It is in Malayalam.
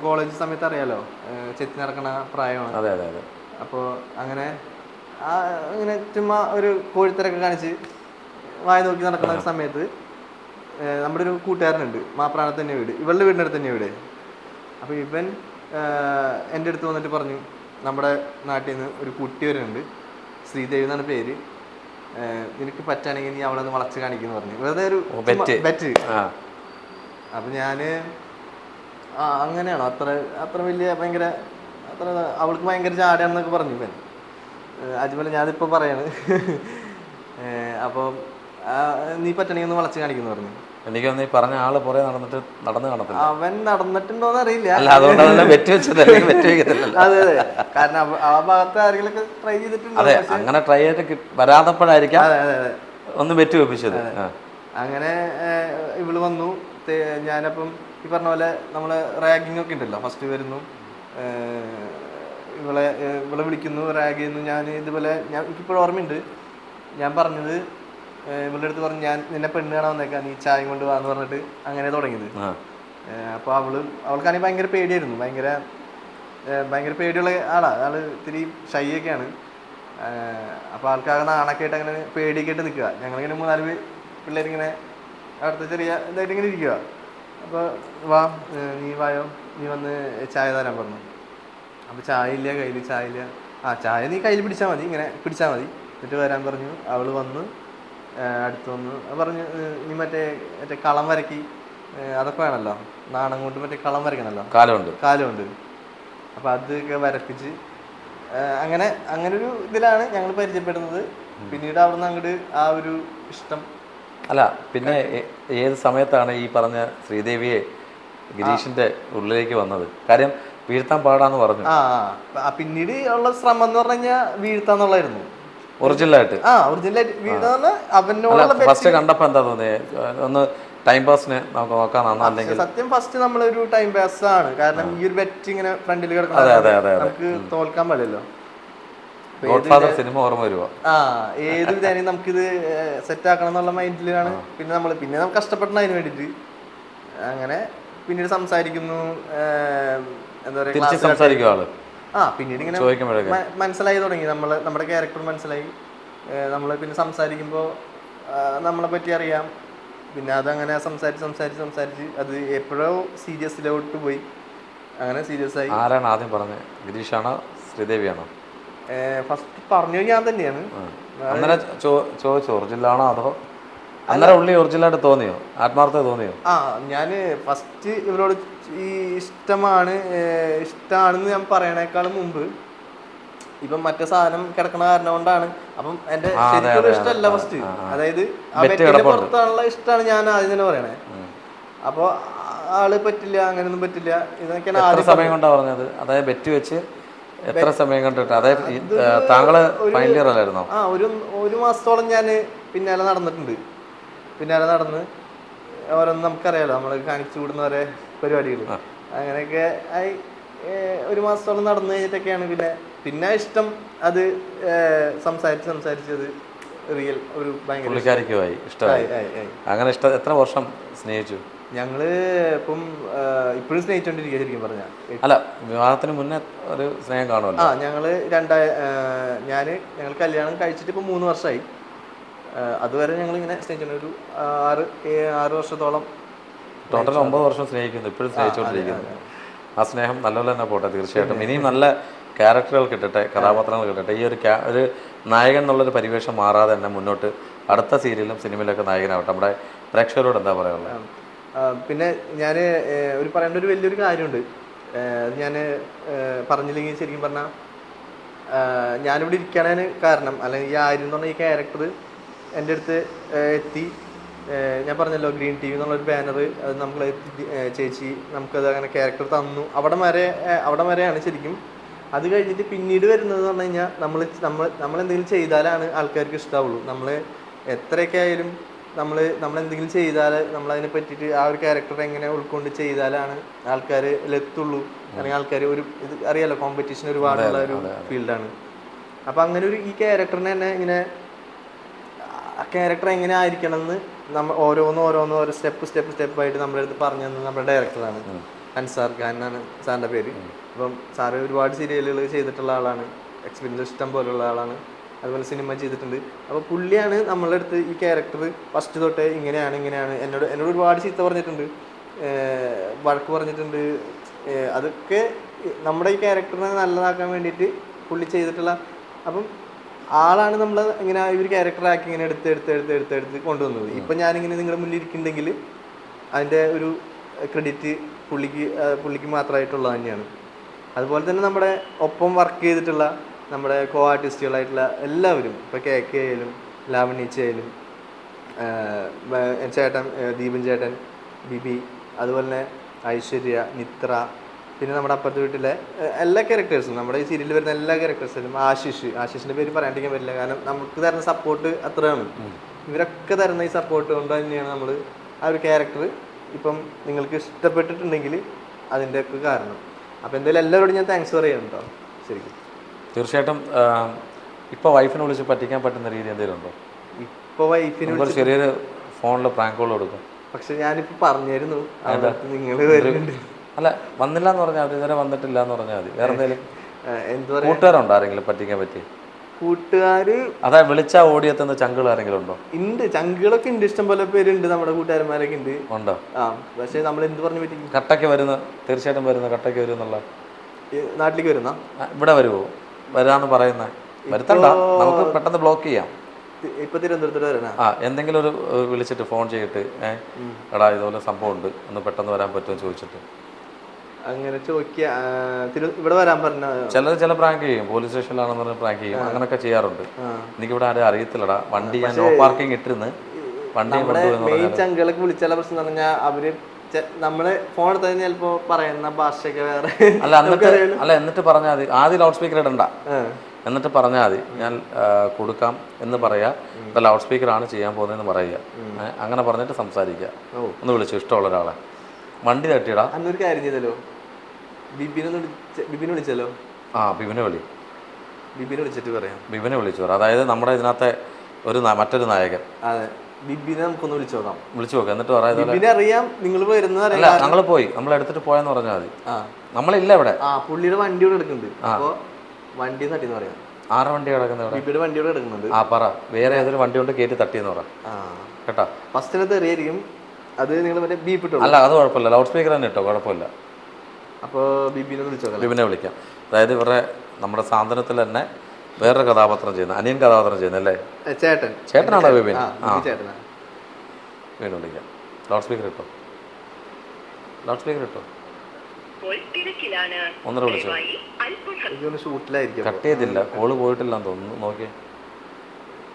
കോളേജ് സമയത്ത് അറിയാലോ, ചെത്തി നടക്കണ പ്രായമാണ്. അതെ അതെ അതെ. അപ്പോൾ അങ്ങനെ ഇങ്ങനെ ചുമ്മാ ഒരു കോഴിത്തരൊക്കെ കാണിച്ച് വായ നോക്കി നടക്കുന്ന ഒരു സമയത്ത് നമ്മുടെ ഒരു കൂട്ടുകാരനുണ്ട്, മാപ്രാണത്ത് തന്നെ വീട്, ഇവളുടെ വീടിൻ്റെ അടുത്ത് തന്നെ വീട്. അപ്പോൾ ഇവൻ എൻ്റെ അടുത്ത് വന്നിട്ട് പറഞ്ഞു, നമ്മുടെ നാട്ടിൽ നിന്ന് ഒരു കുട്ടി വരുന്നുണ്ട്, ശ്രീദേവി എന്നാണ് പേര്, നിനക്ക് പറ്റുകയാണെങ്കിൽ നീ അവളെ ഒന്ന് വളച്ച് കാണിക്കുന്നു പറഞ്ഞു. വെറുതെ ഒരു ബെറ്റ്. അപ്പം ഞാൻ അങ്ങനെയാണോ, അത്ര വലിയ ഭയങ്കര അവൾക്ക് ഭയങ്കര ചാടയാണെന്നൊക്കെ പറഞ്ഞു ഇവൻ. അതുപോലെ ഞാനിപ്പോൾ പറയാണ്. അപ്പോൾ നീ പറ്റണമെങ്കിൽ ഒന്ന് വളച്ച് കാണിക്കുന്നു പറഞ്ഞു. എനിക്ക് നീ പറഞ്ഞ ആള് പുറകെ നടന്നു കാണത്തില്ല. അവൻ നടന്നിട്ടുണ്ടോന്ന് അറിയില്ല. അതെ അതെ, കാരണം ആ ഭാഗത്ത് ആരെങ്കിലും ട്രൈ ചെയ്തിട്ടുണ്ട്. അതെ, അങ്ങനെ ട്രൈ ചെയ്തിട്ട് വരാതപ്പോഴായിരിക്കാം ഒന്ന് വെറ്റ് വെപ്പിച്ചത്. അങ്ങനെ ഇവള് വന്നു. ഞാനപ്പം ഈ പറഞ്ഞ പോലെ നമ്മൾ റാഗിങ് ഒക്കെ ഉണ്ടല്ലോ, ഫസ്റ്റ് വരുന്നു, ഇവളെ വിളിക്കുന്നു, റാഗ് ചെയ്യുന്നു. ഞാൻ ഇതുപോലെ എനിക്കിപ്പോഴും ഓർമ്മയുണ്ട്, ഞാൻ പറഞ്ഞത് ഇവളുടെ അടുത്ത് പറഞ്ഞു, ഞാൻ നിന്നെ പെണ്ണ് കാണാൻ വന്നേക്കാം, നീ ചായ കൊണ്ട് വാന്ന് പറഞ്ഞിട്ട് അങ്ങനെ തുടങ്ങിയത്. അപ്പോൾ അവൾക്കാണെങ്കിൽ ഭയങ്കര പേടിയായിരുന്നു, ഭയങ്കര പേടിയുള്ള ആള് ഇത്തിരി ഷൈ ഒക്കെയാണ്. അപ്പോൾ ആൾക്കാകെ നാണൊക്കെ ആയിട്ട് അങ്ങനെ പേടിയൊക്കെ ആയിട്ട് നിൽക്കുക. ഞങ്ങളിങ്ങനെ 3-4 പിള്ളേരിങ്ങനെ അടുത്ത ചെറിയ ഇതായിട്ട് ഇങ്ങനെ ഇരിക്കുക. അപ്പോൾ വാ, നീ വായോ, നീ വന്ന് ചായ തരാൻ പറഞ്ഞു. അപ്പോൾ ചായ ഇല്ല, കയ്യിൽ ചായ ഇല്ല. ചായ നീ കയ്യിൽ പിടിച്ചാൽ മതി, ഇങ്ങനെ പിടിച്ചാൽ മതി, എന്നിട്ട് വരാൻ പറഞ്ഞു. അവൾ വന്ന് അടുത്ത് വന്ന് പറഞ്ഞു, നീ മറ്റേ കളം വരക്കി അതൊക്കെ വേണമല്ലോ, നാണം കൊണ്ട് മറ്റേ കളം വരയ്ക്കണമല്ലോ, കാലമുണ്ട്. അപ്പോൾ അതൊക്കെ വരപ്പിച്ച് അങ്ങനൊരു ഇതിലാണ് ഞങ്ങൾ പരിചയപ്പെടുന്നത്. പിന്നീട് അവിടെ നിന്ന് അങ്ങോട്ട് ആ ഒരു ഇഷ്ടം. അല്ല, പിന്നെ ഏത് സമയത്താണ് ഈ പറഞ്ഞ ശ്രീദേവിയെ ഗിരീഷിന്റെ ഉള്ളിലേക്ക് വന്നത്? കാര്യം വീഴ്ത്താൻ പാടാന്ന് പറഞ്ഞു. പിന്നീട് ഉള്ള ശ്രമം എന്ന് പറഞ്ഞു കഴിഞ്ഞാൽ വീഴ്ത്താന്നുള്ളായിരുന്നു. ഒറിജിനലായിട്ട് അവനോട് ഫസ്റ്റ് കണ്ടപ്പോ എന്താ തോന്നിയത്? ഒന്ന് ടൈം പാസിന് നമുക്ക് നോക്കാനാണോ? അല്ലെങ്കിൽ സത്യം ഫസ്റ്റ് നമ്മളൊരു ടൈം പാസ് ആണ്, കാരണം ഈ ഒരു ബെറ്റ് ഇങ്ങനെ ഫ്രണ്ടിൽ കിടക്കുന്നത് നമുക്ക് തോൽക്കാൻ പാടില്ലല്ലോ. സിനിമ ഓർമ്മ വരുമോ? ഏത് വിധാനം നമുക്കിത് സെറ്റ് ആക്കണം എന്നുള്ള മൈൻഡിലാണ്. പിന്നെ നമുക്ക് കഷ്ടപ്പെടണം അതിന് വേണ്ടിട്ട്. അങ്ങനെ പിന്നീട് സംസാരിക്കുന്നു, എന്താ പറയുക, പിന്നീട് ഇങ്ങനെ മനസ്സിലായി തുടങ്ങി, നമ്മുടെ ക്യാരക്ടർ മനസ്സിലായി. നമ്മൾ പിന്നെ സംസാരിക്കുമ്പോൾ നമ്മളെ പറ്റി അറിയാം. പിന്നെ അതങ്ങനെ സംസാരിച്ച് അത് എപ്പോഴോ സീരിയസിലോട്ട് പോയി. അങ്ങനെ സീരിയസ് ആയി. ആരാണ് ആദ്യം പറഞ്ഞത്, ഗിരീഷാണോ ശ്രീദേവിയാണോ? ഫസ്റ്റ് പറഞ്ഞു ഞാൻ തന്നെയാണ്. അന്നേരം ചോദിച്ചു ഒറിജിനലാണോ അതോ അന്നേരം ഉള്ളി ഒറിജിനലായിട്ട് തോന്നിയോ, ആത്മാർത്ഥത തോന്നിയോ? ഞാൻ ഫസ്റ്റ് ഇവരോട് ഈ ഇഷ്ടമാണെന്ന് ഞാൻ പറയണേക്കാളും മുമ്പ് ഇപ്പം മറ്റേ സാധനം കിടക്കണ കാരണം കൊണ്ടാണ്. അപ്പം എന്റെ ശരിക്കും ഇഷ്ടമല്ല ഫസ്റ്റ്, അതായത് ആ ബെറ്റിന്റെ പുറത്താണുള്ള ഇഷ്ടമാണ് ഞാൻ ആദ്യം തന്നെ പറയണേ. അപ്പൊ ആള് പറ്റില്ല, അങ്ങനെയൊന്നും പറ്റില്ല, ഇതൊക്കെയാണ് ആദ്യം. സമയം കൊണ്ടാ പറഞ്ഞത്? അതായത് ബെറ്റ് വെച്ച് എത്ര സമയം കണ്ടിട്ട്? അതായത് താങ്കള് ഫൈനൽ ഇയർ അല്ലായിരുന്നോ? ഒരു മാസത്തോളം ഞാൻ പിന്നാലെ നടന്ന് ഓരോന്നും നമുക്കറിയാലോ, നമ്മൾ കാണിച്ചു കൂടുന്ന ഓരോ പരിപാടികൾ. അങ്ങനെയൊക്കെ ആയി ഒരു മാസത്തോളം നടന്നു കഴിഞ്ഞിട്ടൊക്കെയാണ് പിന്നെ ഇഷ്ടം. അത് സംസാരിച്ചത് റിയൽ ഒരു ഭയങ്കര ഇഷ്ടമായി. അങ്ങനെ എത്ര വർഷം സ്നേഹിച്ചു? ഞങ്ങള് ഇപ്പോഴും സ്നേഹിച്ചോണ്ടിരിക്കുക ശരിക്കും പറഞ്ഞാൽ. അല്ല, വിവാഹത്തിന് മുന്നേ ഒരു സ്നേഹം കാണുമല്ലോ. ഞങ്ങൾ കല്യാണം കഴിച്ചിട്ട് ഇപ്പൊ 3 വർഷമായി. അതുവരെ ഞങ്ങൾ ഇങ്ങനെ സ്നേഹിച്ചു ഒരു 6 വർഷത്തോളം. ടോട്ടൽ 9 വർഷം സ്നേഹിക്കുന്നു, ഇപ്പോഴും സ്നേഹിച്ചുകൊണ്ടിരിക്കുന്നു. ആ സ്നേഹം നല്ലപോലെ തന്നെ പോട്ടെ. തീർച്ചയായിട്ടും ഇനിയും നല്ല ക്യാരക്ടറുകൾ കിട്ടട്ടെ, കഥാപാത്രങ്ങൾ കിട്ടട്ടെ. ഈ ഒരു നായകൻ എന്നുള്ളൊരു പരിവേഷം മാറാതെ തന്നെ മുന്നോട്ട് അടുത്ത സീരിയലും സിനിമയിലൊക്കെ നായകനാവട്ടെ. നമ്മുടെ പ്രേക്ഷകരോട് എന്താ പറയാനുള്ളത്? പിന്നെ ഞാൻ പറയേണ്ട ഒരു വലിയൊരു കാര്യമുണ്ട്. ഞാൻ പറഞ്ഞില്ലെങ്കിൽ ശരിക്കും പറഞ്ഞാൽ ഞാനിവിടെ ഇരിക്കണതിന് കാരണം, അല്ലെങ്കിൽ ഈ ആര്യം എന്ന് പറഞ്ഞ ഈ ക്യാരക്ടർ എൻ്റെ അടുത്ത് എത്തി. ഞാൻ പറഞ്ഞല്ലോ, ഗ്രീൻ ടി വി എന്നുള്ളൊരു ബാനർ, അത് നമ്മൾ ചേച്ചി നമുക്കത് അങ്ങനെ ക്യാരക്ടർ തന്നു. അവിടെ വരെയാണ് ശരിക്കും. അത് കഴിഞ്ഞിട്ട് പിന്നീട് വരുന്നത് പറഞ്ഞു കഴിഞ്ഞാൽ നമ്മൾ എന്തെങ്കിലും ചെയ്താലാണ് ആൾക്കാർക്ക് ഇഷ്ടാവുള്ളൂ. നമ്മൾ എത്രയൊക്കെ ആയാലും നമ്മൾ എന്തെങ്കിലും ചെയ്താൽ നമ്മളതിനെ പറ്റിയിട്ട് ആ ഒരു ക്യാരക്ടർ എങ്ങനെ ഉൾക്കൊണ്ട് ചെയ്താലാണ് ആൾക്കാർ എത്തുള്ളൂ. അല്ലെങ്കിൽ ആൾക്കാർ ഇത് അറിയാലോ, കോമ്പറ്റീഷൻ ഒരുപാടുള്ള ഒരു ഫീൽഡാണ്. അപ്പം അങ്ങനെ ഈ ക്യാരക്ടറിനെ തന്നെ ഇങ്ങനെ ആ ക്യാരക്ടർ എങ്ങനെ ആയിരിക്കണം എന്ന് ഓരോ സ്റ്റെപ്പായിട്ട് നമ്മുടെ അടുത്ത് പറഞ്ഞു തന്നത് നമ്മുടെ ഡയറക്ടറാണ്. അൻസാർ ഖാൻ എന്നാണ് സാറിൻ്റെ പേര്. അപ്പം സാറ് ഒരുപാട് സീരിയലുകൾ ചെയ്തിട്ടുള്ള ആളാണ്, എക്സ്പീരിയൻസ് ഇഷ്ടം പോലുള്ള ആളാണ്, അതുപോലെ സിനിമ ചെയ്തിട്ടുണ്ട്. അപ്പോൾ പുള്ളിയാണ് നമ്മളുടെ അടുത്ത് ഈ ക്യാരക്ടർ ഫസ്റ്റ് തൊട്ടേ ഇങ്ങനെയാണ് എന്നോട് ഒരുപാട് ചീത്ത പറഞ്ഞിട്ടുണ്ട്, വഴക്ക് പറഞ്ഞിട്ടുണ്ട്. അതൊക്കെ നമ്മുടെ ഈ ക്യാരക്ടറിനെ നല്ലതാക്കാൻ വേണ്ടിയിട്ട് പുള്ളി ചെയ്തിട്ടുള്ള. അപ്പം ആളാണ് നമ്മൾ ഇങ്ങനെ ഈ ഒരു ക്യാരക്ടറാക്കി ഇങ്ങനെ എടുത്ത് കൊണ്ടുവന്നത്. ഇപ്പം ഞാനിങ്ങനെ നിങ്ങളുടെ മുന്നിൽ ഇരിക്കുന്നുണ്ടെങ്കിൽ അതിൻ്റെ ഒരു ക്രെഡിറ്റ് പുള്ളിക്ക് മാത്രമായിട്ടുള്ളത് തന്നെയാണ്. അതുപോലെ തന്നെ നമ്മുടെ ഒപ്പം വർക്ക് ചെയ്തിട്ടുള്ള നമ്മുടെ കോ ആർട്ടിസ്റ്റുകളായിട്ടുള്ള എല്ലാവരും, ഇപ്പോൾ KK ആയാലും ലാവണ്യച്ച ആയാലും ചേട്ടൻ ദീപൻ ചേട്ടൻ, ബിബി, അതുപോലെ തന്നെ ഐശ്വര്യ, നിത്ര, പിന്നെ നമ്മുടെ അപ്പുറത്തെ വീട്ടിലെ എല്ലാ ക്യാരക്ടേഴ്സും, നമ്മുടെ ഈ സീരിയലിൽ വരുന്ന എല്ലാ ക്യാരക്ടേഴ്സിലും ആശിഷിൻ്റെ പേര് പറയാണ്ടിരിക്കാൻ പറ്റില്ല, കാരണം നമുക്ക് തരുന്ന സപ്പോർട്ട് അത്രയാണ്. ഇവരൊക്കെ തരുന്ന ഈ സപ്പോർട്ട് കൊണ്ട് തന്നെയാണ് നമ്മൾ ആ ഒരു ക്യാരക്ടർ ഇപ്പം നിങ്ങൾക്ക് ഇഷ്ടപ്പെട്ടിട്ടുണ്ടെങ്കിൽ അതിൻ്റെ ഒക്കെ കാരണം. അപ്പോൾ എന്തായാലും എല്ലാവരോടും ഞാൻ താങ്ക്സ് പറയാം കേട്ടോ. ശരിക്കും തീർച്ചയായിട്ടും. ഇപ്പോൾ വൈഫിനെ വിളിച്ച് പറ്റിക്കാൻ പറ്റുന്ന രീതി എന്തെങ്കിലും ഉണ്ടോ? ഇപ്പോൾ വൈഫിന് ചെറിയൊരു ഫോണിൽ പ്രാങ്ക് കോൾ കൊടുക്കും. പക്ഷെ ഞാനിപ്പോൾ പറഞ്ഞിരുന്നു നിങ്ങൾ വരുന്നുണ്ട്. അല്ല, വന്നില്ല എന്ന് പറഞ്ഞാൽ മതി, ഇതുവരെ വന്നിട്ടില്ല എന്ന് പറഞ്ഞാൽ മതി. വേറെ എന്തെങ്കിലും കൂട്ടുകാരുണ്ടോ ആരെങ്കിലും പറ്റിക്കാൻ പറ്റി? കൂട്ടുകാര് അതായത് വിളിച്ചാ ഓടിയെത്തുന്ന ചങ്കുകൾ ആരെങ്കിലും ഉണ്ടോ? ഉണ്ട്, ചങ്കുകളൊക്കെ ഉണ്ട്, ഇഷ്ടം പോലെ പേരുണ്ട്, നമ്മുടെ കൂട്ടുകാരന്മാരൊക്കെ ഉണ്ട്. ഉണ്ടോ? ആ, പക്ഷെ നമ്മൾ എന്ത് പറഞ്ഞു പറ്റിക്കും? കട്ടയ്ക്ക് വരുന്ന, തീർച്ചയായിട്ടും വരുന്ന, കട്ടയ്ക്ക് വരും എന്നുള്ള നാട്ടിലേക്ക് വരുന്ന ഇവിടെ വരുമോ? വരാന്ന് പറയുന്ന വരുത്തണ്ട, നമുക്ക് പെട്ടെന്ന് ബ്ലോക്ക് ചെയ്യാം. ഇപ്പൊ തിരുവനന്തപുരത്തോട്ട് വരണ എന്തെങ്കിലും ഒരു വിളിച്ചിട്ട് ഫോൺ ചെയ്തിട്ട് എടാ ഇതുപോലെ സംഭവം ഉണ്ട്, ഒന്ന് പെട്ടെന്ന് വരാൻ പറ്റുമോ ചോദിച്ചിട്ട് അങ്ങനെ ചോദിക്കുക. ഇവിടെ വരാൻ പറഞ്ഞ ചില പ്രാങ്ക് ചെയ്യും, പോലീസ് സ്റ്റേഷനിലാണെന്ന് പറഞ്ഞ പ്രാങ്ക് ചെയ്യും, അങ്ങനെയൊക്കെ ചെയ്യാറുണ്ട്. എനിക്കിവിടെ ആരും അറിയത്തില്ലടാ, വണ്ടി ഞാൻ നോ പാർക്കിംഗ് ഇട്ടിരുന്ന് വണ്ടി മെയിൻ ചങ്കുകളൊക്കെ വിളിച്ചാൽ പ്രശ്നം എന്ന് പറഞ്ഞാൽ അവര് നമ്മള് ഫോൺ എടുത്ത് കഴിഞ്ഞാൽ ചിലപ്പോ പറയുന്ന ഭാഷയൊക്കെ വേറെ. എന്നിട്ട് പറഞ്ഞാൽ മതി, ആദ്യം ലൗഡ് സ്പീക്കർ ഇടണ്ട, എന്നിട്ട് പറഞ്ഞാൽ മതി ഞാൻ കൊടുക്കാം എന്ന് പറയാ, ഇപ്പൊ ലൗഡ് സ്പീക്കറാണ് ചെയ്യാൻ പോകുന്നതെന്ന് പറയുക. അങ്ങനെ പറഞ്ഞിട്ട് സംസാരിക്കുക. ഒന്ന് വിളിച്ചു ഇഷ്ടമുള്ള ഒരാളെ, വണ്ടി തട്ടിയിടാ. അന്നൊരു കാര്യം ചെയ്തല്ലോ, ബിബിനെ വിളിച്ചല്ലോ. ആ, ബിബിനെ വിളിച്ചിട്ട് പറയാം. ബിബിനെ വിളിച്ചു പറയാം. അതായത് നമ്മുടെ ഇതിനകത്തെ മറ്റൊരു നായകൻ. അതെ, ബിബിനെ നമുക്കൊന്ന് വിളിച്ചു നോക്കാം. എന്നിട്ട് പറയാം അറിയാം നിങ്ങൾ വരുന്നത്. ഞങ്ങൾ പോയി, നമ്മൾ എടുത്തിട്ട് പോയെന്ന് പറഞ്ഞാൽ മതി. നമ്മളില്ല ഇവിടെ. പുള്ളിയുടെ വണ്ടി ഇവിടെ എടുക്കുന്നുണ്ട്. അപ്പൊ വണ്ടി തട്ടിന്ന് പറയാം. ആറ് വണ്ടി കിടക്കുന്നത്, ബിബിയുടെ വണ്ടി ഇവിടെ എടുക്കുന്നുണ്ട്. ആ പറ, വേറെ ഏതൊരു വണ്ടി കൊണ്ട് കയറ്റി തട്ടിയെന്ന് പറയാം കേട്ടോ. ഫസ്റ്റിനകത്ത് എറിയായിരിക്കും, അത് നിങ്ങൾ മറ്റേ ബീപ്പ് ഇട്ടോ? അല്ല, അത് കുഴപ്പമില്ല, ലൗഡ് സ്പീക്കർ തന്നെ ഇട്ടോ, കുഴപ്പമില്ല. അപ്പോൾ ബിബിനെ വിളിക്കാം. അതായത് ഇവരുടെ നമ്മുടെ സാന്ത്വനത്തിൽ തന്നെ വേറൊരു കഥാപാത്രം ചെയ്യുന്ന, അനിയൻ കഥാപാത്രം ചെയ്യുന്നല്ലേ, ചേട്ടനാണോ ബിബിൻ? വീണ്ടും വിളിക്കാം. ലൗഡ് സ്പീക്കർ ഇട്ടോ. ഒന്നര വിളിച്ചോ. ഷൂട്ടിലായിരിക്കും, കട്ട് ചെയ്തില്ല, കോള് പോയിട്ടില്ലെന്ന് തോന്നുന്നു, നോക്കിയേ.